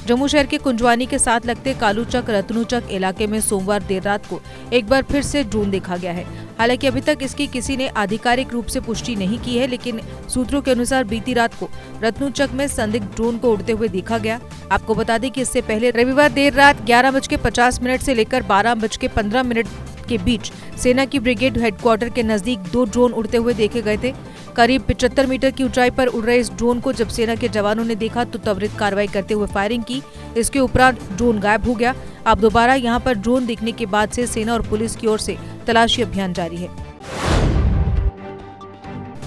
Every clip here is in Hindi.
जम्मू शहर के कुंजवानी के साथ लगते कालूचक रत्नूचक इलाके में सोमवार देर रात को एक बार फिर से ड्रोन देखा गया है। हालांकि अभी तक इसकी किसी ने आधिकारिक रूप से पुष्टि नहीं की है, लेकिन सूत्रों के अनुसार बीती रात को रत्नूचक में संदिग्ध ड्रोन को उड़ते हुए देखा गया। आपको बता दें कि इससे पहले रविवार देर रात 11:50 से लेकर 12:15 के बीच सेना की ब्रिगेड हेडक्वार्टर के नजदीक 2 ड्रोन उड़ते हुए देखे गए थे। करीब 75 मीटर की ऊंचाई पर उड़ रहे इस ड्रोन को जब सेना के जवानों ने देखा तो त्वरित कार्रवाई करते हुए फायरिंग की। इसके उपरांत ड्रोन गायब हो गया। अब दोबारा यहां पर ड्रोन दिखने के बाद से सेना और पुलिस की ओर से तलाशी अभियान जारी है।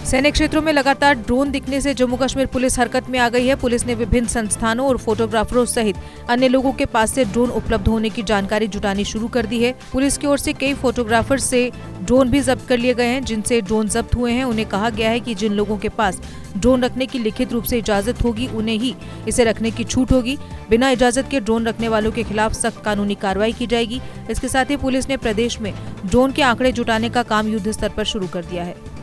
सैन्य क्षेत्रों में लगातार ड्रोन दिखने से जम्मू कश्मीर पुलिस हरकत में आ गई है। पुलिस ने विभिन्न संस्थानों और फोटोग्राफरों सहित अन्य लोगों के पास से ड्रोन उपलब्ध होने की जानकारी जुटानी शुरू कर दी है। पुलिस की ओर से कई फोटोग्राफर से ड्रोन भी जब्त कर लिए गए हैं। जिनसे ड्रोन जब्त हुए हैं उन्हें कहा गया है कि जिन लोगों के पास ड्रोन रखने की लिखित रूप से इजाजत होगी उन्हें ही इसे रखने की छूट होगी। बिना इजाजत के ड्रोन रखने वालों के खिलाफ सख्त कानूनी कार्रवाई की जाएगी। इसके साथ ही पुलिस ने प्रदेश में ड्रोन के आंकड़े जुटाने का काम युद्ध स्तर पर शुरू कर दिया है।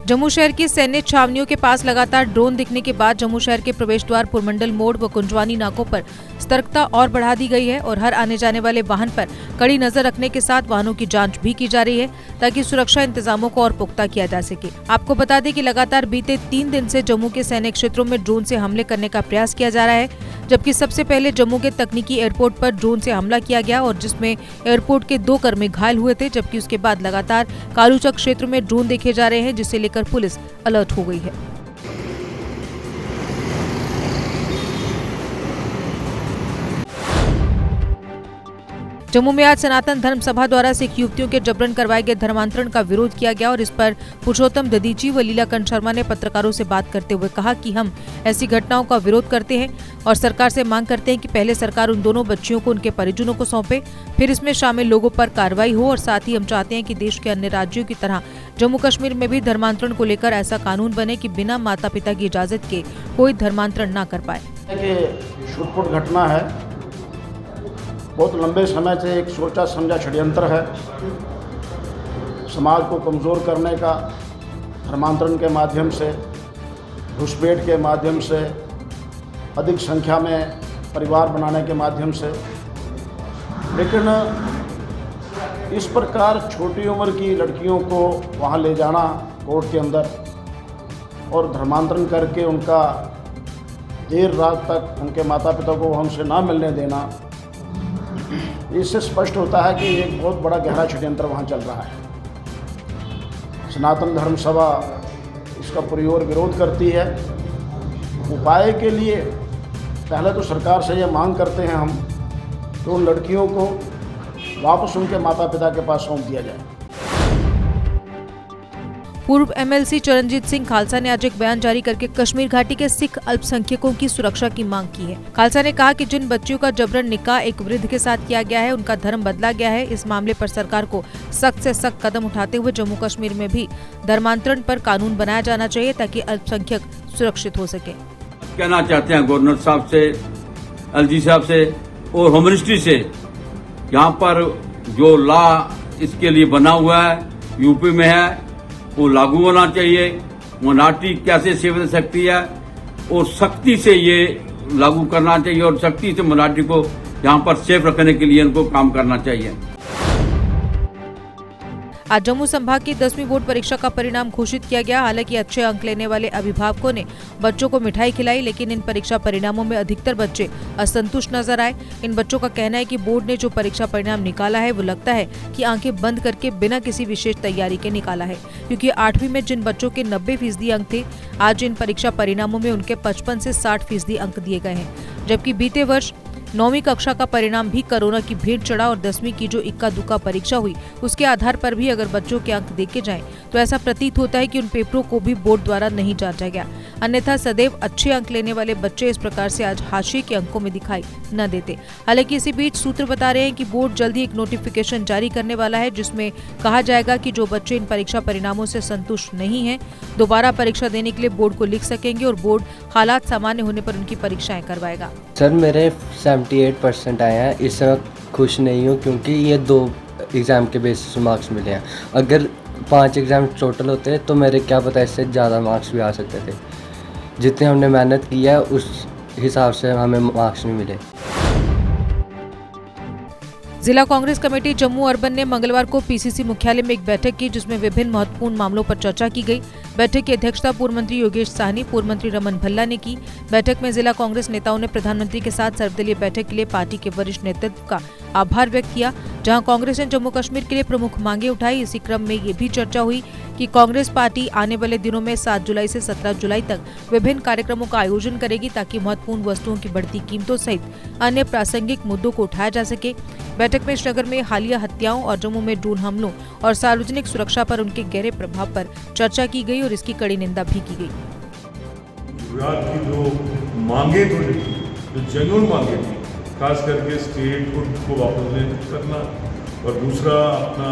जम्मू शहर की सैन्य छावनियों के पास लगातार ड्रोन दिखने के बाद जम्मू शहर के प्रवेश द्वार पुरमंडल मोड़ व कुंजवानी नाकों पर सतर्कता और बढ़ा दी गई है और हर आने जाने वाले वाहन पर कड़ी नजर रखने के साथ वाहनों की जांच भी की जा रही है ताकि सुरक्षा इंतजामों को और पुख्ता किया जा सके। आपको बता दें कि लगातार बीते 3 दिन से जम्मू के सैन्य क्षेत्रों में ड्रोन से हमले करने का प्रयास किया जा रहा है, जबकि सबसे पहले जम्मू के तकनीकी एयरपोर्ट पर ड्रोन से हमला किया गया और जिसमें एयरपोर्ट के 2 कर्मी घायल हुए थे, जबकि उसके बाद लगातार कालूचक क्षेत्र में ड्रोन देखे जा रहे हैं, जिसे लेकर पुलिस अलर्ट हो गई है। जम्मू में आज सनातन धर्म सभा द्वारा सिख युवतियों के जबरन करवाए गए धर्मांतरण का विरोध किया गया और इस पर पुरुषोत्तम दधीची व लीलाकंठ शर्मा ने पत्रकारों से बात करते हुए कहा कि हम ऐसी घटनाओं का विरोध करते हैं और सरकार से मांग करते हैं कि पहले सरकार उन दोनों बच्चियों को उनके परिजनों को सौंपे, फिर इसमें शामिल लोगों पर कार्रवाई हो और साथ ही हम चाहते हैं कि देश के अन्य राज्यों की तरह जम्मू कश्मीर में भी धर्मांतरण को लेकर ऐसा कानून बने कि बिना माता पिता की इजाजत के कोई धर्मांतरण न कर पाए। छुटपुट घटना है, बहुत लंबे समय से एक सोचा समझा षड्यंत्र है समाज को कमज़ोर करने का, धर्मांतरण के माध्यम से, घुसपैठ के माध्यम से, अधिक संख्या में परिवार बनाने के माध्यम से। लेकिन इस प्रकार छोटी उम्र की लड़कियों को वहाँ ले जाना कोर्ट के अंदर और धर्मांतरण करके उनका देर रात तक उनके माता पिता को हमसे ना मिलने देना, इससे स्पष्ट होता है कि एक बहुत बड़ा गहरा षड्यंत्र वहाँ चल रहा है। सनातन धर्म सभा इसका पुरजोर विरोध करती है। उपाय के लिए पहले तो सरकार से ये मांग करते हैं हम कि उन लड़कियों को वापस उनके माता पिता के पास सौंप दिया जाए। पूर्व एमएलसी चरणजीत सिंह खालसा ने आज एक बयान जारी करके कश्मीर घाटी के सिख अल्पसंख्यकों की सुरक्षा की मांग की है। खालसा ने कहा कि जिन बच्चियों का जबरन निकाह एक वृद्ध के साथ किया गया है उनका धर्म बदला गया है। इस मामले पर सरकार को सख्त से सख्त कदम उठाते हुए जम्मू कश्मीर में भी धर्मांतरण पर कानून बनाया जाना चाहिए ताकि अल्पसंख्यक सुरक्षित हो सके। कहना चाहते हैं गवर्नर साहब से, एलजी साहब से और होम मिनिस्ट्री से, यहाँ पर जो लॉ इसके लिए बना हुआ है यूपी में है वो लागू होना चाहिए। माइनॉरिटी कैसे सेव दे सकती है और सख्ती से ये लागू करना चाहिए और सख्ती से माइनॉरिटी को यहाँ पर सेफ रखने के लिए इनको काम करना चाहिए। आज जम्मू संभाग की 10वीं बोर्ड परीक्षा का परिणाम घोषित किया गया। हालांकि अच्छे अंक लेने वाले अभिभावकों ने बच्चों को मिठाई खिलाई, लेकिन इन परीक्षा परिणामों में अधिकतर बच्चे असंतुष्ट नजर आए। इन बच्चों का कहना है कि बोर्ड ने जो परीक्षा परिणाम निकाला है वो लगता है कि आंखें बंद करके बिना किसी विशेष तैयारी के निकाला है, क्योंकि 8वीं में जिन बच्चों के 90% अंक थे आज इन परीक्षा परिणामों में उनके 55 से 60% अंक दिए गए हैं। जबकि बीते वर्ष 9वीं कक्षा का परिणाम भी कोरोना की भेंट चढ़ा और 10वीं की जो इक्का दुक्का परीक्षा हुई उसके आधार पर भी अगर बच्चों के अंक देखे जाएं तो ऐसा प्रतीत होता है कि उन पेपरों को भी बोर्ड द्वारा नहीं जांचा गया। अन्यथा सदैव अच्छे अंक लेने वाले बच्चे इस प्रकार से आज हाशिए के अंकों में दिखाई न देते। हालांकि इसी बीच सूत्र बता रहे हैं कि बोर्ड जल्द ही एक नोटिफिकेशन जारी करने वाला है जिसमें कहा जाएगा कि जो बच्चे इन परीक्षा परिणामों से संतुष्ट नहीं हैं दोबारा परीक्षा देने के लिए बोर्ड को लिख सकेंगे और बोर्ड हालात सामान्य होने पर उनकी परीक्षाएं करवाएगा। सर मेरे 78% आए हैं। इस वक्त खुश नहीं हूँ क्योंकि ये 2 एग्ज़ाम के बेसिस मार्क्स मिले हैं। अगर 5 एग्ज़ाम टोटल होते तो मेरे क्या पता इससे ज़्यादा मार्क्स भी आ सकते थे। जितने हमने मेहनत की है उस हिसाब से हमें मार्क्स नहीं मिले। जिला कांग्रेस कमेटी जम्मू अर्बन ने मंगलवार को पीसीसी मुख्यालय में एक बैठक की, जिसमें विभिन्न महत्वपूर्ण मामलों पर चर्चा की गई। बैठक की अध्यक्षता पूर्व मंत्री योगेश साहनी, पूर्व मंत्री रमन भल्ला ने की। बैठक में जिला कांग्रेस नेताओं ने प्रधानमंत्री के साथ सर्वदलीय बैठक के लिए पार्टी के वरिष्ठ नेतृत्व का आभार व्यक्त किया। जहां कांग्रेस ने जम्मू कश्मीर के लिए प्रमुख मांगे उठाई, इसी क्रम में ये भी चर्चा हुई कि कांग्रेस पार्टी आने वाले दिनों में 7 जुलाई से 17 जुलाई तक विभिन्न कार्यक्रमों का आयोजन करेगी, ताकि महत्वपूर्ण वस्तुओं की बढ़ती कीमतों सहित अन्य प्रासंगिक मुद्दों को उठाया जा सके। बैठक में श्रीनगर में हालिया हत्याओं और जम्मू में ड्रोन हमलों और सार्वजनिक सुरक्षा पर उनके गहरे प्रभाव पर चर्चा की गई और इसकी कड़ी निंदा भी की गई। गुजरात की जो मांगे तो जो जेन्युइन मांगे थी, खास करके स्टेट को वापस ले करना और दूसरा अपना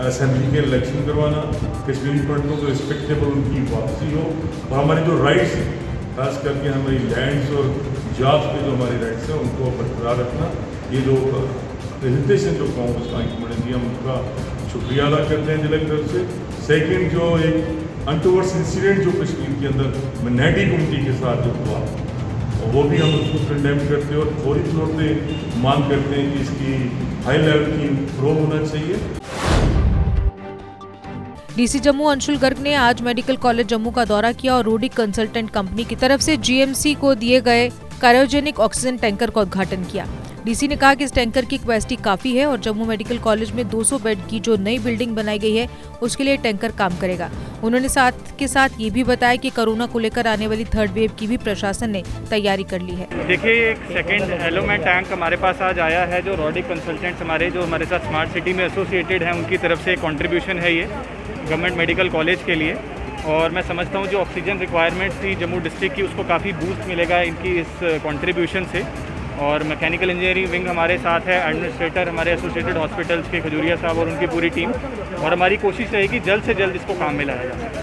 असेंबली के इलेक्शन करवाना, कश्मीरी पंडितों को रिस्पेक्टेबल उनकी वापसी हो और हमारी जो राइट्स हैं, खास करके हमारी लैंड्स और जॉब्स पे जो हमारी राइट्स हैं उनको बरकरार रखना, ये जो प्रेजेंटेशन जो कांग्रेस हाईकमांड ने दिया उनका शुक्रिया अदा करते हैं जिले की तरफ से। सेकेंड, जो एक अनटूवर्ड्स इंसिडेंट जो कश्मीर के अंदर मिनॉरिटी कम्युनिटी के साथ जो हुआ, वो भी हम उसको कंडेम करते हैं और फौरी तौर पर मांग करते हैं कि इसकी हाई लेवल की प्रूव होना चाहिए। डीसी जम्मू अंशुल गर्ग ने आज मेडिकल कॉलेज जम्मू का दौरा किया और रोडी कंसल्टेंट कंपनी की तरफ से जीएमसी को दिए गए क्रायोजेनिक ऑक्सीजन टैंकर का उद्घाटन किया। डीसी ने कहा कि इस टैंकर की कैपेसिटी काफी है और जम्मू मेडिकल कॉलेज में 200 बेड की जो नई बिल्डिंग बनाई गई है उसके लिए टैंकर काम करेगा। उन्होंने साथ के साथ ये भी बताया कि कोरोना को लेकर आने वाली 3rd वेव की भी प्रशासन ने तैयारी कर ली है। देखिए, एक सेकेंड एलोमेंट टैंक हमारे पास आज आया है, जो रोडिक कंसल्टेंट्स जो हमारे साथ स्मार्ट सिटी में एसोसिएटेड हैं, उनकी तरफ से कंट्रीब्यूशन है ये गवर्नमेंट मेडिकल कॉलेज के लिए। और मैं समझता हूँ जो ऑक्सीजन रिक्वायरमेंट्स थी जम्मू डिस्ट्रिक्ट की, उसको काफ़ी बूस्ट मिलेगा इनकी इस कंट्रीब्यूशन से। और मैकेनिकल इंजीनियरिंग विंग हमारे साथ है, एडमिनिस्ट्रेटर हमारे एसोसिएटेड हॉस्पिटल्स के खजूरिया साहब और उनकी पूरी टीम, और हमारी कोशिश रहेगी जल्द से जल्द इसको काम में लाया जा सके।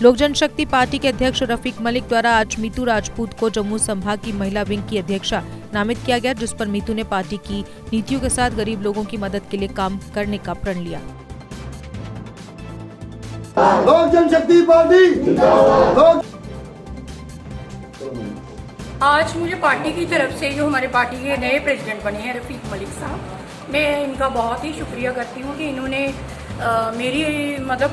लोक जनशक्ति पार्टी के अध्यक्ष रफीक मलिक द्वारा आज मीतू राजपूत को जम्मू संभाग की महिला विंग की अध्यक्षा नामित किया गया, जिस पर मीतू ने पार्टी की नीतियों के साथ गरीब लोगों की मदद के लिए काम करने का प्रण लिया। लोक जनशक्ति पार्टी आज मुझे पार्टी की तरफ से जो हमारे पार्टी के नए प्रेसिडेंट बने हैं रफीक मलिक साहब, मैं इनका बहुत ही शुक्रिया करती हूँ कि इन्होंने मेरी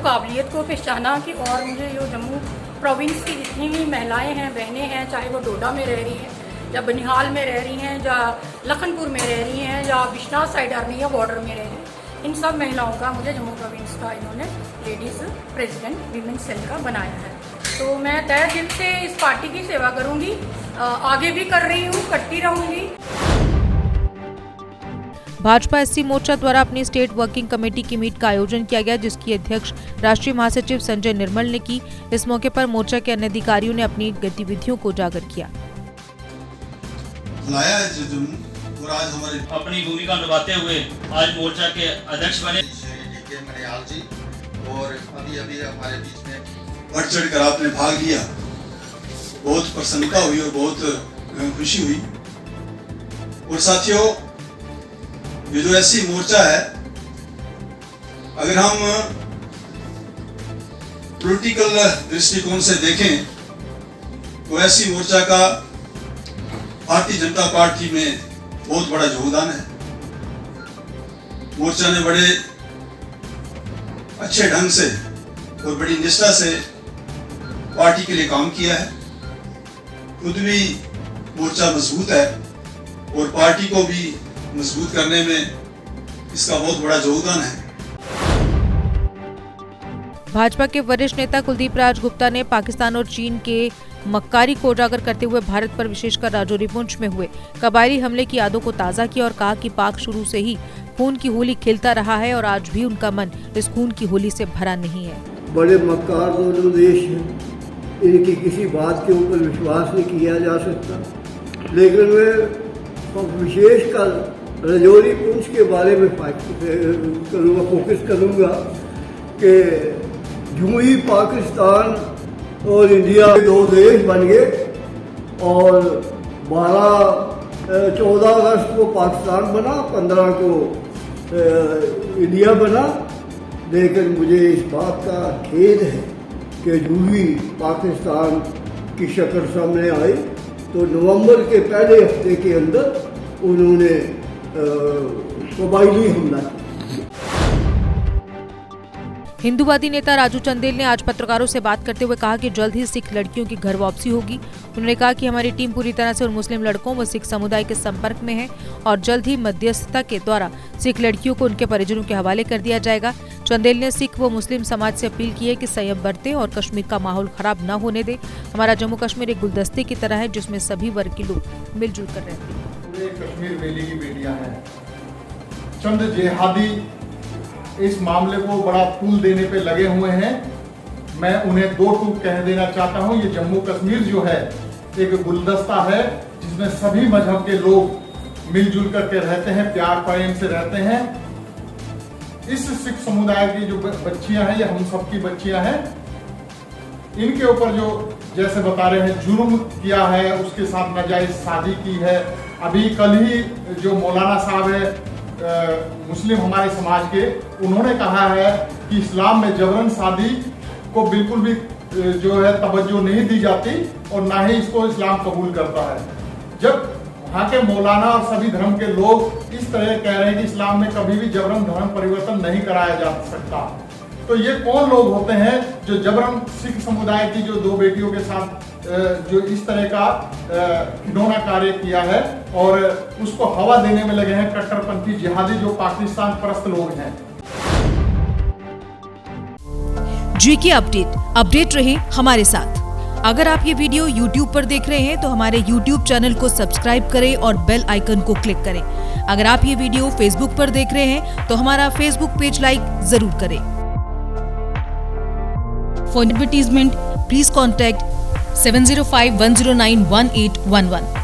काबिलियत को पहचाना कि और मुझे जो जम्मू प्रोविंस की जितनी भी महिलाएं हैं, बहनें हैं, चाहे वो डोडा में रह रही हैं या बनिहाल में रह रही हैं या लखनपुर में रह रही हैं या बिश्नाथ साइड आर्मी या बॉर्डर में रह रही हैं, इन सब महिलाओं का मुझे जम्मू प्रोविंस का इन्होंने लेडीज़ प्रेसिडेंट वीमेन सेल का बनाया है। तो मैं तय दिल से इस पार्टी की सेवा करूँगी, आगे भी कर रही हूँ, करती रहूँगी। भाजपा एससी मोर्चा द्वारा अपनी स्टेट वर्किंग कमेटी की मीट का आयोजन किया गया, जिसकी अध्यक्ष राष्ट्रीय महासचिव संजय निर्मल ने की। इस मौके पर मोर्चा के अन्य अधिकारियों ने अपनी गतिविधियों को उजागर किया। और आज हमारी अपनी भूमिका निभाते हुए आज मोर्चा के अध्यक्ष बने मनियाल जी, और अभी हमारे बीच में बढ़ चढ़ कर आपने भाग लिया, बहुत प्रसन्नता हुई और बहुत खुशी हुई। और साथियों, ये जो एससी मोर्चा है, अगर हम पॉलिटिकल दृष्टिकोण से देखें तो एससी मोर्चा का भारतीय जनता पार्टी में बहुत बड़ा योगदान है। मोर्चा ने बड़े अच्छे ढंग से और बड़ी निष्ठा से पार्टी के लिए काम किया है। खुद भी मोर्चा मजबूत है और पार्टी को भी मजबूत करने में इसका बहुत बड़ा योगदान है। भाजपा के वरिष्ठ नेता कुलदीप राज गुप्ता ने पाकिस्तान और चीन के मक्कारी को उजागर करते हुए भारत पर विशेषकर राजौरी पुंछ में हुए कबायली हमले की यादों को ताज़ा किया और कहा कि पाक शुरू से ही खून की होली खेलता रहा है और आज भी उनका मन इस खून की होली से भरा नहीं है। बड़े मक्कार दोनों देश हैं, इनकी किसी बात के ऊपर विश्वास नहीं किया जा सकता, लेकिन मैं विशेषकर राजौरी पुंछ के बारे में फोकस करूँगा कि यूं ही पाकिस्तान और इंडिया दो देश बन गए और 14 अगस्त को पाकिस्तान बना, 15 को इंडिया बना। लेकिन मुझे इस बात का खेद है कि रूही पाकिस्तान की शक्ल सामने आई, तो नवंबर के पहले हफ्ते के अंदर उन्होंने कबायली हमला किया। हिंदूवादी नेता राजू चंदेल ने आज पत्रकारों से बात करते हुए कहा कि जल्द ही सिख लड़कियों की घर वापसी होगी। उन्होंने कहा कि हमारी टीम पूरी तरह से उन मुस्लिम लड़कों व सिख समुदाय के संपर्क में है और जल्द ही मध्यस्थता के द्वारा सिख लड़कियों को उनके परिजनों के हवाले कर दिया जाएगा। चंदेल ने सिख व मुस्लिम समाज से अपील की है कि संयम बरतें और कश्मीर का माहौल खराब न होने दें। हमारा जम्मू कश्मीर एक गुलदस्ते की तरह है जिसमें सभी वर्ग के लोग मिलजुल कर रहते हैं। पूरे कश्मीर वैली की बेटियां हैं। चंद जिहादी इस मामले को बड़ा पुल देने पे लगे हुए हैं। मैं उन्हें दो टूक कह देना चाहता हूं, ये जम्मू कश्मीर जो है एक गुलदस्ता है जिसमें सभी मजहब के लोग मिलजुल करके रहते हैं, प्यार प्रेम से रहते हैं। इस सिख समुदाय की जो बच्चियां हैं ये हम सबकी बच्चियां हैं। इनके ऊपर जो जैसे बता रहे हैं जुर्म किया है, उसके साथ नाजायज शादी की है। अभी कल ही जो मौलाना साहब है मुस्लिम हमारे समाज के, उन्होंने कहा है कि इस्लाम में जबरन शादी को बिल्कुल भी जो है तवज्जो नहीं दी जाती और ना ही इसको इस्लाम कबूल करता है। जब वहाँ के मौलाना और सभी धर्म के लोग इस तरह कह रहे हैं कि इस्लाम में कभी भी जबरन धर्म परिवर्तन नहीं कराया जा सकता, तो ये कौन लोग होते हैं जो जबरन सिख समुदाय की जो दो बेटियों के साथ जो इस तरह का घिनौना कार्य किया है और उसको हवा देने में लगे हैं कट्टरपंथी जिहादी जो पाकिस्तान परस्त लोग हैं। जीके अपडेट रहे हमारे साथ। अगर आप ये वीडियो YouTube पर देख रहे हैं तो हमारे YouTube चैनल को सब्सक्राइब करें और बेल आइकन को क्लिक करें। अगर आप ये वीडियो Facebook पर देख रहे हैं तो हमारा Facebook पेज लाइक जरूर करें। For advertisement please contact 705-109-1811।